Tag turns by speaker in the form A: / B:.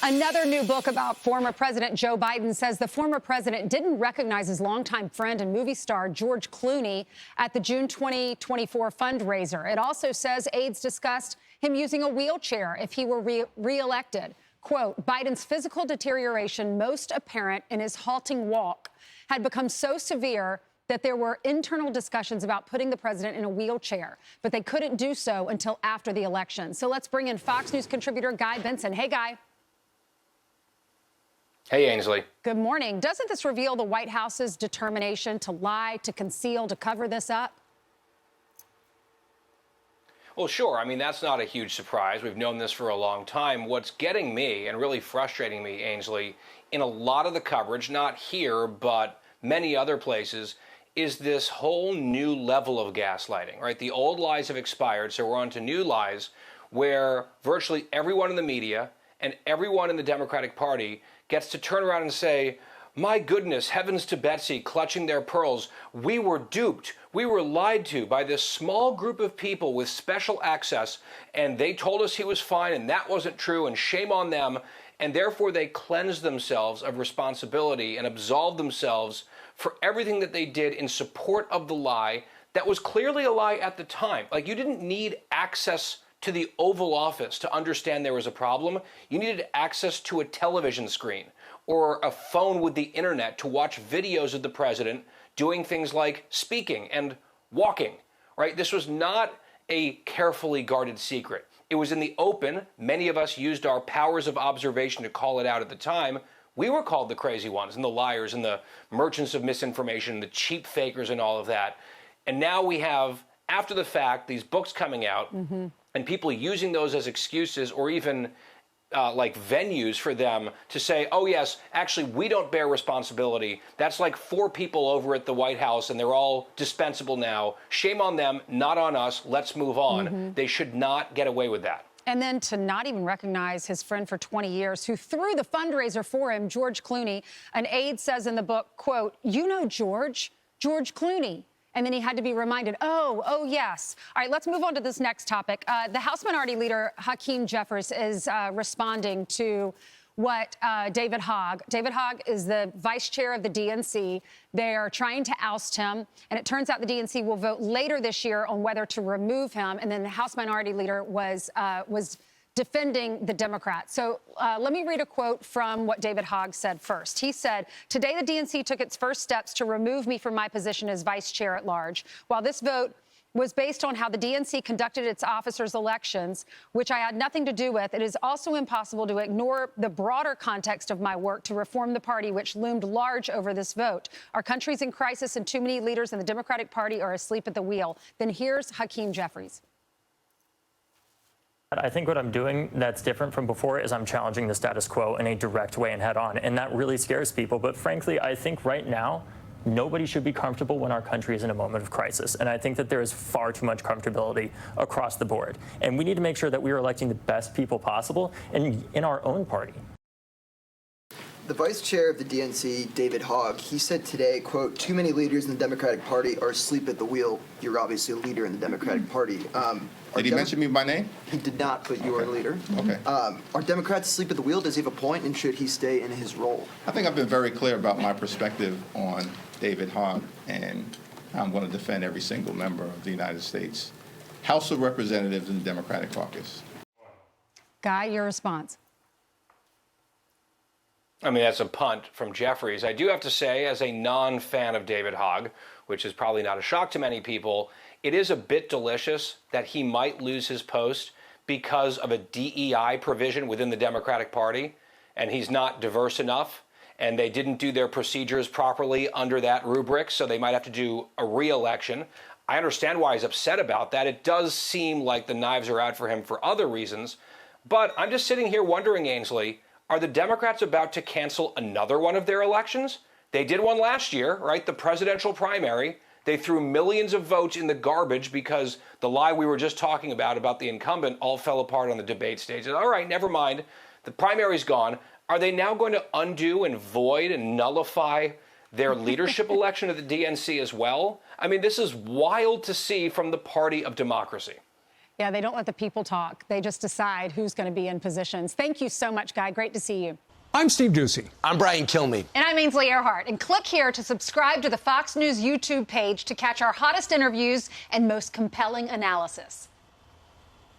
A: Another new book about former President Joe Biden says the former president didn't recognize his longtime friend and movie star George Clooney at the June 2024 fundraiser. It also says aides discussed him using a wheelchair if he were re-elected. Quote, Biden's physical deterioration, most apparent in his halting walk, had become so severe that there were internal discussions about putting the president in a wheelchair, but they couldn't do so until after the election. So let's bring in Fox News contributor Guy Benson. Hey, Guy.
B: Hey, Ainsley.
A: Good morning. Doesn't this reveal the White House's determination to lie, to conceal, to cover this up?
B: Well, sure. I mean, that's not a huge surprise. We've known this for a long time. What's getting me and really frustrating me, Ainsley, in a lot of the coverage, not here, but many other places, is this whole new level of gaslighting, right? The old lies have expired, so we're on to new lies where virtually everyone in the media and everyone in the Democratic Party gets to turn around and say, my goodness, heavens to Betsy, clutching their pearls. We were duped. We were lied to by this small group of people with special access, and they told us he was fine, and that wasn't true, and shame on them. And therefore, they cleanse themselves of responsibility and absolve themselves for everything that they did in support of the lie that was clearly a lie at the time. Like, you didn't need access to the Oval Office to understand there was a problem. You needed access to a television screen or a phone with the internet to watch videos of the president doing things like speaking and walking, right? This was not a carefully guarded secret. It was in the open. Many of us used our powers of observation to call it out at the time. We were called the crazy ones and the liars and the merchants of misinformation and the cheap fakers and all of that. And now we have, after the fact, these books coming out and people using those as excuses or even like venues for them to say, oh, yes, actually, we don't bear responsibility. That's like 4 people over at the White House, and they're all dispensable now. Shame on them, not on us. Let's move on. They should not get away with that.
A: And then to not even recognize his friend for 20 years who threw the fundraiser for him, George Clooney. An aide says in the book, quote, you know George Clooney. And then he had to be reminded, oh, yes. All right, let's move on to this next topic. The House Minority Leader, Hakeem Jeffries, is responding to what David Hogg is the vice chair of the DNC. They are trying to oust him. And it turns out the DNC will vote later this year on whether to remove him. And then the House Minority Leader was defending the Democrats. So let me read a quote from what David Hogg said first. He said, today the DNC took its first steps to remove me from my position as vice chair at large. While this vote was based on how the DNC conducted its officers' elections, which I had nothing to do with, it is also impossible to ignore the broader context of my work to reform the party, which loomed large over this vote. Our country's in crisis and too many leaders in the Democratic Party are asleep at the wheel. Then here's Hakeem Jeffries.
C: I think what I'm doing that's different from before is I'm challenging the status quo in a direct way and head on. And that really scares people. But frankly, I think right now, nobody should be comfortable when our country is in a moment of crisis. And I think that there is far too much comfortability across the board. And we need to make sure that we are electing the best people possible in our own party.
D: The vice chair of the DNC, David Hogg, he said today, quote, too many leaders in the Democratic Party are asleep at the wheel. You're obviously a leader in the Democratic Party.
E: Did he mention me by name?
D: He did not, but you are a leader.
E: Okay.
D: Are Democrats asleep at the wheel? Does he have a point, and should he stay in his role?
E: I think I've been very clear about my perspective on David Hogg, and I'm going to defend every single member of the United States House of Representatives in the Democratic caucus.
A: Guy, your response.
B: I mean, that's a punt from Jeffries. I do have to say, as a non-fan of David Hogg, which is probably not a shock to many people, it is a bit delicious that he might lose his post because of a DEI provision within the Democratic Party, and he's not diverse enough, and they didn't do their procedures properly under that rubric, so they might have to do a re-election. I understand why he's upset about that. It does seem like the knives are out for him for other reasons, but I'm just sitting here wondering, Ainsley, are the Democrats about to cancel another one of their elections? They did one last year, right? The presidential primary. They threw millions of votes in the garbage because the lie we were just talking about the incumbent, all fell apart on the debate stage. All right, never mind. The primary's gone. Are they now going to undo and void and nullify their leadership election at the DNC as well? I mean, this is wild to see from the party of democracy.
A: Yeah, they don't let the people talk. They just decide who's going to be in positions. Thank you so much, Guy. Great to see you.
F: I'm Steve Doocy.
G: I'm Brian Kilmeade.
A: And I'm Ainsley Earhart. And click here to subscribe to the Fox News YouTube page to catch our hottest interviews and most compelling analysis.